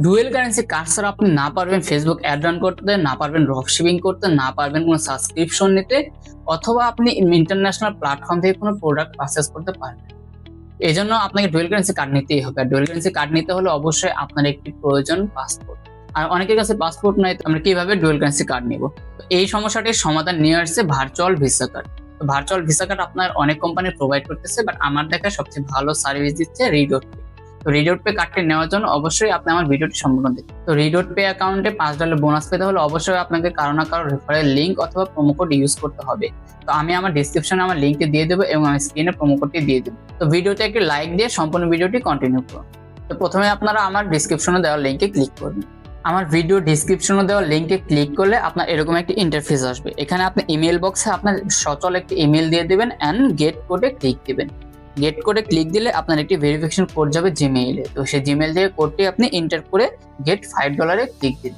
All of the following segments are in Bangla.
ডুয়েল কারেন্সি কার্ড ছাড়া আপনি না পারবেন ফেসবুক অ্যাড রান করতে, না পারবেন ড্রপ শিপিং করতে, না পারবেন কোনো সাবস্ক্রিপশন নিতে, অথবা আপনি ইন্টারন্যাশনাল প্ল্যাটফর্ম থেকে কোনো প্রোডাক্ট পারচেস করতে পারবেন। এই জন্য আপনাকে ডুয়েল কারেন্সি কার্ড নিতেই হবে। আর ডুয়েল কারেন্সি কার্ড নিতে হলে অবশ্যই আপনার একটি প্রয়োজন পাসপোর্ট। আর অনেকের কাছে পাসপোর্ট নাই, তো আমরা কিভাবে ডুয়েল কারেন্সি কার্ড নিব? তো এই সমস্যাটির সমাধান নিয়ে আসছে ভার্চুয়াল ভিসা কার্ড। তো ভার্চুয়াল ভিসা কার্ড আপনার অনেক কোম্পানি প্রোভাইড করতেছে, বাট আমার দেখা সবচেয়ে ভালো সার্ভিস দিচ্ছে রিডট পে। তো রিডট পে কার্ডটি নেওয়ার জন্য অবশ্যই আপনি আমার ভিডিওটি সম্পূর্ণ দেখুন। তো রিডট পে অ্যাকাউন্টে $5 বোনাস পেতে হলে অবশ্যই আপনাকে কারো না কারো রেফারেল লিঙ্ক অথবা প্রোমো কোড ইউজ করতে হবে। তো আমি আমার ডেসক্রিপশনে আমার লিঙ্কটি দিয়ে দেবো এবং আমি স্ক্রিনে প্রোমো কোডটি দিয়ে দেবো। তো ভিডিওতে একটি লাইক দিয়ে সম্পূর্ণ ভিডিওটি কন্টিনিউ করুন। তো প্রথমে আপনারা আমার ডেসক্রিপশনে দেওয়া লিঙ্কে ক্লিক করবেন। আমার ভিডিও ডেসক্রিপশনে দেওয়া লিঙ্কে ক্লিক করলে আপনার এরকম একটি ইন্টারফেস আসবে। এখানে আপনি ইমেল বক্সে আপনার সচল একটি ইমেল দিয়ে দিবেন অ্যান্ড গেট কোডে ক্লিক দিবেন। গেট কোডে ক্লিক দিলে আপনার একটি ভেরিফিকেশন কোড যাবে জিমেইলে। তো সেই জিমেইল থেকে কোডটি আপনি এন্টার করে গেট $5 ক্লিক দিন।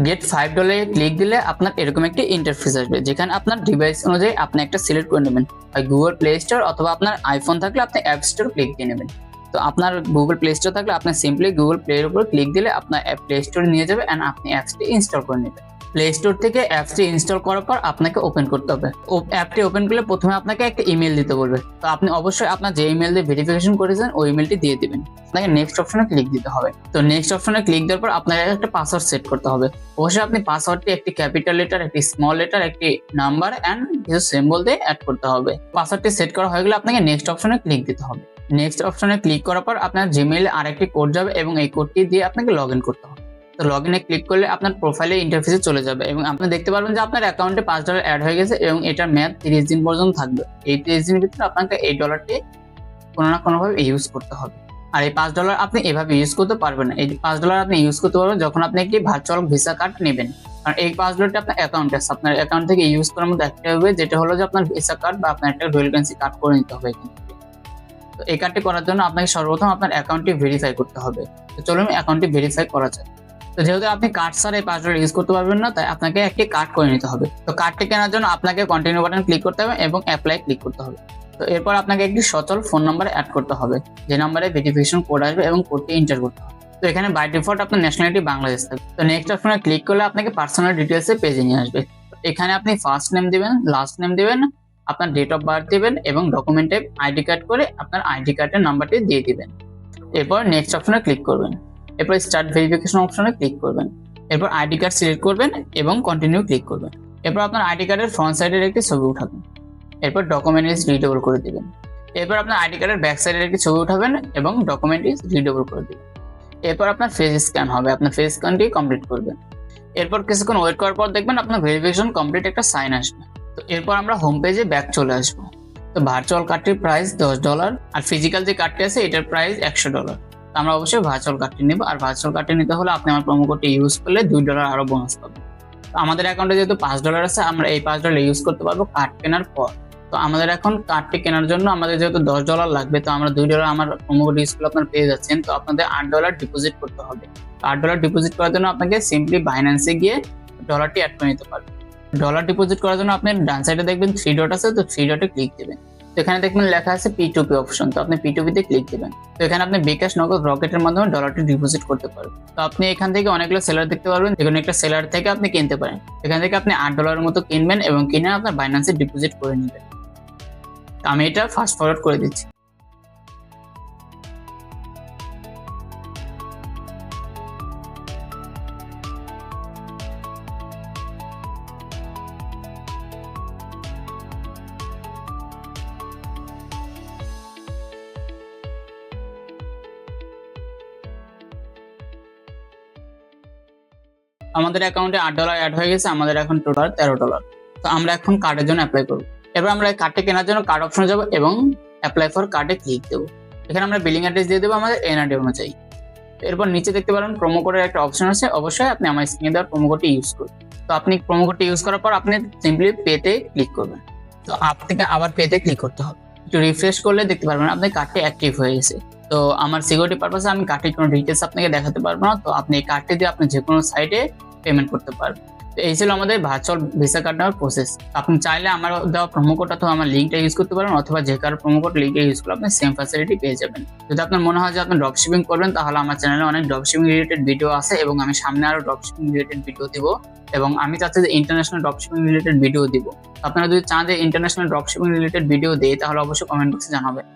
গেট $5 ক্লিক দিলে আপনার এরকম একটি ইন্টারফেস আসবে, যেখানে আপনার ডিভাইস অনুযায়ী আপনি একটা সিলেক্ট করে নেবেন, হয় গুগল প্লে স্টোর অথবা আপনার আইফোন থাকলে আপনি অ্যাপ স্টোর ক্লিক দিয়ে নেবেন। তো আপনার গুগল প্লে স্টোর থাকলে আপনি সিম্পলি গুগল প্লে এর উপর ক্লিক দিলে আপনার অ্যাপ প্লে স্টোরে নিয়ে যাবে অ্যান্ড আপনি অ্যাপসটি ইনস্টল করে নেবেন। প্লে স্টোর থেকে অ্যাপসটি ইনস্টল করার পর আপনাকে ওপেন করতে হবে। অ্যাপটি ওপেন করলে প্রথমে আপনাকে একটা ইমেল দিতে বলবে। তো আপনি অবশ্যই আপনার যে ইমেল দিয়ে ভেরিফিকেশন করেছেন ওই ইমেলটি দিয়ে দিবেন। আপনাকে নেক্সট অপশনে ক্লিক দিতে হবে। তো নেক্সট অপশনে ক্লিক দেওয়ার পর আপনাকে একটা পাসওয়ার্ড সেট করতে হবে। অবশ্যই আপনি পাসওয়ার্ডটি একটি ক্যাপিটাল লেটার, একটি স্মল লেটার, একটি নাম্বার অ্যান্ড কিছু সিম্বল দিয়ে অ্যাড করতে হবে। পাসওয়ার্ডটি সেট করা হয়ে গেলে আপনাকে নেক্সট অপশনে ক্লিক দিতে হবে। নেক্সট অপশনে ক্লিক করার পর আপনার জিমেইলে আরেকটি কোড যাবে এবং এই কোডটি দিয়ে আপনাকে লগ ইন করতে হবে। তো লগ ইনে ক্লিক করলে আপনার প্রোফাইলে ইন্টারফেসে চলে যাবে এবং আপনি দেখতে পারবেন যে আপনার অ্যাকাউন্টে $5 অ্যাড হয়ে গেছে এবং এটার মেয়াদ 30 দিন পর্যন্ত থাকবে। এই 30 দিনের ভিতরে আপনাকে এই ডলারটি কোনো না কোনোভাবে ইউজ করতে হবে। আর এই $5 আপনি এভাবে ইউজ করতে পারবেন না। এই $5 আপনি ইউজ করতে পারবেন যখন আপনি একটি ভার্চুয়াল ভিসা কার্ড নেবেন। কারণ এই $5 আপনার অ্যাকাউন্টে আছে, আপনার অ্যাকাউন্ট থেকে ইউজ করার মধ্যে একটা হবে, যেটা হলো যে আপনার ভিসা কার্ড বা আপনার একটা ডুয়েল কারেন্সি কার্ড করে নিতে হবে এখান থেকে। তো এই কার্ডটি করার জন্য আপনাকে সর্বপ্রথম আপনার অ্যাকাউন্টটি ভেরিফাই করতে হবে। তো চলুন অ্যাকাউন্টটি ভেরিফাই করা যায়। তো যেহেতু আপনি কার্ড ছাড়া এই $5 ইউজ করতে পারবেন না, তাই আপনাকে একটি কার্ড করে নিতে হবে। তো কার্ডটি কেনার জন্য আপনাকে কন্টিনিউ বাটন ক্লিক করতে হবে এবং অ্যাপ্লাই ক্লিক করতে হবে। তো এরপর আপনাকে একটি সচল ফোন নাম্বার অ্যাড করতে হবে, যে নাম্বারে ভেরিফিকেশন কোড আসবে এবং কোডটি এন্টার করতে হবে। তো এখানে বাই ডিফল্ট আপনার ন্যাশনালিটি বাংলাদেশ থাকবে। তো নেক্সট অপশনে ক্লিক করলে আপনাকে পার্সোনাল ডিটেইলসে পেজে নিয়ে আসবে। এখানে আপনি ফার্স্ট নেম দিবেন, লাস্ট নেম দিবেন, আপনার ডেট অফ বার্থ দিবেন এবং ডকুমেন্টে আইডি কার্ড করে আপনার আইডি কার্ডের নাম্বারটি দিয়ে দিবেন। এরপর নেক্সট অপশনে ক্লিক করবেন। এরপর স্টার্ট ভেরিফিকেশন অপশনে ক্লিক করবেন। এরপর আইডি কার্ড সিলেক্ট করবেন এবং কন্টিনিউ ক্লিক করবেন। এরপর আপনার আইডি কার্ডের ফ্রন্ট সাইডের একটি ছবি উঠাবেন। এরপর ডকুমেন্ট ইজ রিডেবল করে দিবেন। এরপর আপনার আইডি কার্ডের ব্যাক সাইডের একটি ছবি উঠাবেন এবং ডকুমেন্ট ইজ রিডেবল করে দিবেন। এরপর আপনার ফেস স্ক্যান হবে, আপনার ফেস স্ক্যানটি কমপ্লিট করবেন। এরপর কিছুক্ষণ ওয়েট করার পর দেখবেন আপনার ভেরিফিকেশন কমপ্লিট একটা সাইন আসবে। তো এরপর আমরা হোম পেজে ব্যাক চলে আসবো। তো ভার্চুয়াল কার্ডটির প্রাইস $10 আর ফিজিক্যাল যে কার্ডটি আছে এটার প্রাইস $100। আমরা অবশ্যই ভার্চুয়াল কার্ডটি নেব। আর ভার্চুয়াল কার্ডটি নিতে হলে আপনি আমার প্রোমো কোডটি ইউজ করলে $2 আরো বোনাস পাবেন। তো আমাদের অ্যাকাউন্টে যেহেতু $5 আছে, আমরা এই $5 ইউজ করতে পারবো কার্ড কেনার পর। তো আমাদের এখন কার্ডটি কেনার জন্য আমাদের যেহেতু $10 লাগবে, তো আমরা $2 আমার প্রোমো কোড ইউজ করলে আপনার পেয়ে যাচ্ছেন। তো আপনাদের $8 ডিপোজিট করতে হবে। $8 ডিপোজিট করার জন্য আপনাকে সিম্পলি বাইন্যান্সে গিয়ে ডলারটি অ্যাড করে নিতে পারবেন। ডলার ডিপোজিট করার জন্য আপনি ডান সাইডে দেখবেন 3 ডট আছে, তো 3 ডটে ক্লিক দিবেন। তো এখানে দেখবেন লেখা আছে P2P অপশন, তো আপনি P2P তে ক্লিক দিবেন। তো এখানে আপনি বিকাশ, নগদ, রকেটের মাধ্যমে ডলারটি ডিপোজিট করতে পারবেন। তো আপনি এখান থেকে অনেকগুলো সেলার দেখতে পারবেন, যেকোনো একটা সেলার থেকে আপনি কিনতে পারেন। এখান থেকে আপনি $8 মতো কিনবেন এবং কিনে আপনার বাইন্যান্সে ডিপোজিট করে নেবেন। তো আমি এটা ফাস্ট ফরওয়ার্ড করে দিচ্ছি। আমাদের অ্যাকাউন্টে $8 অ্যাড হয়ে গেছে, আমাদের এখন টোটাল $13। তো আমরা এখন কার্ডের জন্য অ্যাপ্লাই করব। এরপর আমরা এই কার্ডটি কেনার জন্য কার্ড অপশনে যাব এবং অ্যাপ্লাই ফর কার্ডে ক্লিক দেবো। এখানে আমরা বিলিং অ্যাড্রেস দিয়ে দেবো আমাদের এনআরডি অনুযায়ী। এরপর নিচে দেখতে পারেন প্রোমো কোডের একটা অপশন আছে, অবশ্যই আপনি আমার স্ক্রিনে দেওয়ার প্রোমো কোডটি ইউজ করুন। তো আপনি প্রোমো কোডটি ইউজ করার পর আপনি সিম্পলি পেতে ক্লিক করবেন। তো আপনাকে আবার পেতে ক্লিক করতে হবে। একটু রিফ্রেশ করলে দেখতে পারবেন আপনার কার্ডটি অ্যাক্টিভ হয়ে গেছে। তো আমার সিকিউরিটি পারপাসে আমি কার্ডটির কোনো ডিটেলস আপনাকে দেখাতে পারবো না। তো আপনি এই কার্ডটি দিয়ে আপনি যে কোনো সাইটে পেমেন্ট করতে পারবেন। তো এই ছিল আমাদের ভার্চুয়াল ভিসা কার্ড নেওয়ার প্রসেস। আপনি চাইলে আমার দেওয়া প্রোমো কোড অথবা আমার লিঙ্কটা ইউজ করতে পারেন, অথবা যে কারো প্রোমো কোড লিঙ্কটা ইউজ করলে আপনি সেম ফ্যাসিলিটি পেয়ে যাবেন। যদি আপনার মনে হয় যে আপনি ড্রপ শিপিং করবেন, তাহলে আমার চ্যানেলে অনেক ড্রপ শিপিং রিলেটেড ভিডিও আছে এবং আমি সামনে আরো ড্রপ শিপিং রিলেটেড ভিডিও দিব, এবং আমি চাচ্ছি যে international drop shipping related video দিব। আপনারা যদি চান যে international drop shipping related video দেই, তাহলে অবশ্যই কমেন্ট বক্সে জানাবেন।